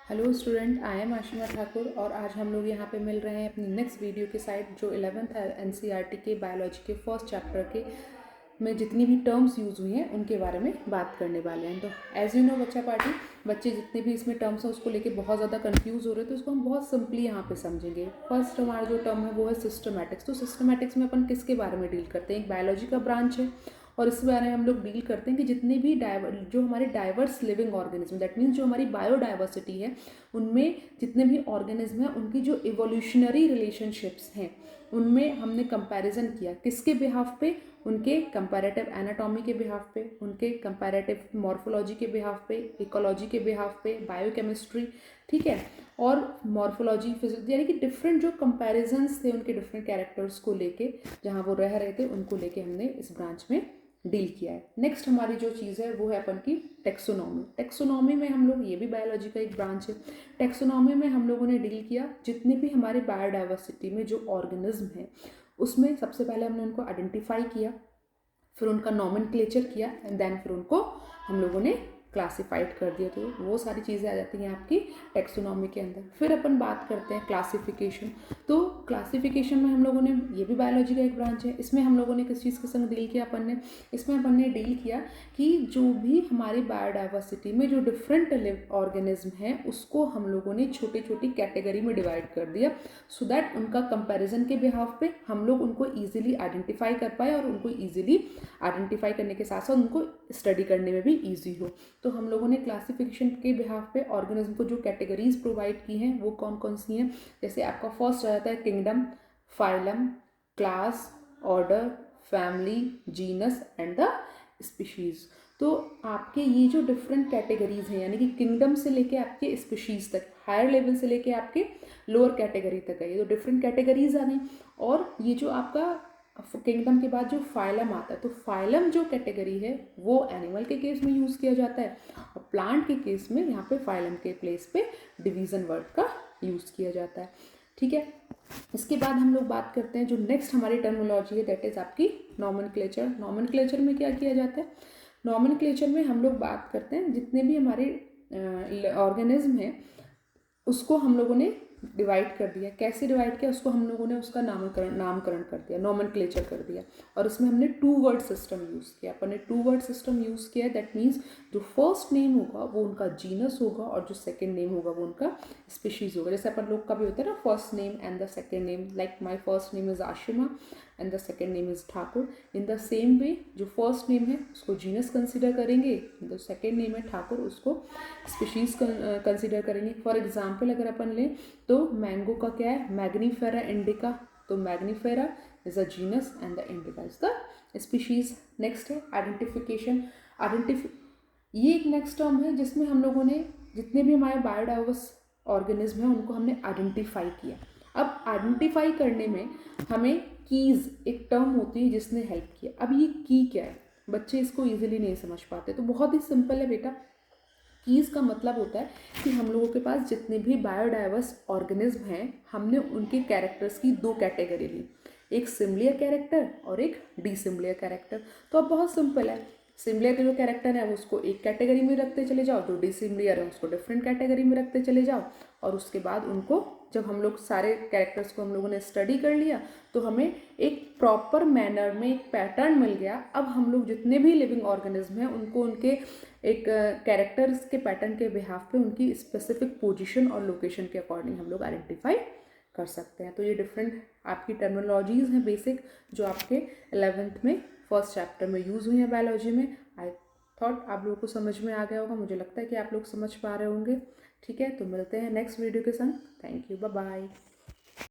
Hello student, I am Ashima Thakur और आज हम लोग यहाँ पे मिल रहे हैं अपनी नेक्स्ट वीडियो के साइड जो 11th एनसीईआरटी के बायोलॉजी के फर्स्ट चैप्टर के में जितनी भी टर्म्स यूज़ हुई हैं उनके बारे में बात करने वाले हैं। तो एज यू नो बच्चे जितने भी इसमें टर्म्स हैं उसको लेके बहुत ज़्यादा कंफ्यूज हो रहे हैं, तो उसको हम बहुत सिंपली यहाँ पे समझेंगे। फर्स्ट हमारा जो टर्म है वो है सिस्टमैटिक्स। तो सिस्टमैटिक्स में अपन किसके बारे में डील करते हैं? एक बायोलॉजी का ब्रांच है और इस बारे में हम लोग डील करते हैं कि जितने भी जो हमारे diverse living organism, that means जो हमारी बायोडाइवर्सिटी है, उनमें जितने भी ऑर्गेनिज्म हैं उनकी जो इवोल्यूशनरी रिलेशनशिप्स हैं उनमें हमने कंपैरिजन किया। किसके बिहाफ पे? उनके कंपैरेटिव एनाटॉमी के बिहाफ पे, उनके कंपैरेटिव मॉर्फोलॉजी के बिहाफ पे, इकोलॉजी के बिहाफ पे, बायोकेमिस्ट्री, ठीक है, और मॉर्फोलॉजी, फिजिक्स, यानी कि डिफरेंट जो कंपैरिजन्स थे उनके डिफरेंट कैरेक्टर्स को लेके जहाँ वो रह रहे थे उनको लेके हमने इस ब्रांच में डील किया है। नेक्स्ट हमारी जो चीज़ है वो है अपन की टेक्सोनॉमी। टेक्सोनॉमी में हम लोग, ये भी बायोलॉजी का एक ब्रांच है, टेक्सोनॉमी में हम लोगों ने डील किया जितने भी हमारे बायोडाइवर्सिटी में जो ऑर्गेनिज्म है उसमें सबसे पहले हमने उनको आइडेंटिफाई किया, फिर उनका नॉमेनक्लेचर किया एंड देन फिर उनको हम लोगों ने क्लासिफाइड कर दिया। तो वो सारी चीज़ें आ जाती हैं आपकी टेक्सोनॉमी के अंदर। फिर अपन बात करते हैं क्लासिफिकेशन। तो क्लासिफिकेशन में हम लोगों ने, ये भी बायोलॉजी का एक ब्रांच है, इसमें हम लोगों ने किस चीज़ के संग डील किया? इसमें अपन ने डील किया कि जो भी हमारी बायोडाइवर्सिटी में जो डिफरेंट ऑर्गेनिज्म हैं उसको हम लोगों ने छोटी छोटी कैटेगरी में डिवाइड कर दिया, सो दैट उनका कंपैरिजन के बिहाफ पे हम लोग उनको ईजिली आइडेंटिफाई कर पाए और उनको ईजिली आइडेंटिफाई करने के साथ साथ उनको स्टडी करने में भी ईजी हो। तो हम लोगों ने क्लासिफिकेशन के बिहाफ पे ऑर्गेनिज्म को जो कैटेगरीज प्रोवाइड की हैं वो कौन कौन सी हैं? जैसे आपका फर्स्ट आ जाता है kingdom, phylum, class, order, family, genus and the species. तो आपके ये जो डिफरेंट कैटेगरीज हैं, यानी कि किंगडम से लेके आपके स्पीशीज तक, हायर लेवल से लेके आपके लोअर कैटेगरी तक है, ये तो डिफरेंट कैटेगरीज आ गई। और ये जो आपका किंगडम के बाद जो फाइलम आता है, तो फाइलम जो कैटेगरी है वो एनिमल के केस में यूज़ किया जाता है और प्लांट के केस में यहाँ पे फाइलम के प्लेस पे डिवीज़न वर्ड का यूज़ किया जाता है, ठीक है। इसके बाद हम लोग बात करते हैं जो नेक्स्ट हमारी टर्मिनोलॉजी है, दैट इज़ आपकी नॉमेनक्लेचर। नॉमेनक्लेचर में क्या किया जाता है? नॉमेनक्लेचर में हम लोग बात करते हैं जितने भी हमारे ऑर्गेनिज्म हैं उसको हम लोगों ने डिवाइड कर दिया। कैसे डिवाइड किया? उसको हम लोगों ने उसका नामकरण कर दिया, नॉमेनक्लेचर कर दिया। और उसमें हमने 2 वर्ड सिस्टम यूज़ किया। अपन ने 2 वर्ड सिस्टम यूज़ किया, दैट मीन्स जो फर्स्ट नेम होगा वो उनका जीनस होगा और जो सेकेंड नेम होगा वो उनका स्पीशीज़ होगा। जैसे अपन लोग का भी होता है ना, first name and the second name, like my first name is Ashima and the second name is Thakur. In the same way जो फर्स्ट नेम है उसको जीनस कंसिडर करेंगे, जो सेकेंड नेम है ठाकुर उसको स्पीशीज़ कंसिडर करेंगे। फॉर एग्जाम्पल अगर अपन लें तो मैंगो का क्या है? Mangifera indica. तो Mangifera is a genus and the indica is the species. Next है आइडेंटिफिकेशन। ये एक नेक्स्ट टर्म है जिसमें हम लोगों ने जितने भी हमारे बायोडाइवर्स ऑर्गेनिज्म हैं उनको हमने आइडेंटिफाई किया। अब आइडेंटिफाई करने में हमें कीज एक टर्म होती है जिसने हेल्प किया। अब ये की क्या है? बच्चे इसको ईजिली नहीं समझ पाते, तो बहुत ही सिंपल है बेटा। कीज का मतलब होता है कि हम लोगों के पास जितने भी बायोडाइवर्स ऑर्गेनिज्म हैं हमने उनके कैरेक्टर्स की 2 कैटेगरी ली, एक सिमिलियर कैरेक्टर और एक डिसिमिलियर कैरेक्टर। तो अब बहुत सिंपल है, सिमिलियर के जो कैरेक्टर है वो उसको एक कैटेगरी में रखते चले जाओ, जो डिसिमिलियर है उसको डिफरेंट कैटेगरी में रखते चले जाओ, और उसके बाद उनको जब हम लोग सारे कैरेक्टर्स को हम लोगों ने स्टडी कर लिया तो हमें एक प्रॉपर मैनर में एक पैटर्न मिल गया। अब हम लोग जितने भी लिविंग ऑर्गेनिज्म हैं उनको उनके एक कैरेक्टर्स के पैटर्न के बिहाफ पे उनकी स्पेसिफिक पोजीशन और लोकेशन के अकॉर्डिंग हम लोग आइडेंटिफाई कर सकते हैं। तो ये डिफरेंट आपकी टर्मिनोलॉजीज हैं बेसिक, जो आपके 11th में फर्स्ट चैप्टर में यूज़ हुई हैं बायोलॉजी में। आई थॉट आप लोगों को समझ में आ गया होगा, मुझे लगता है कि आप लोग समझ पा रहे होंगे, ठीक है। तो मिलते हैं नेक्स्ट वीडियो के संग। Thank you, bye bye.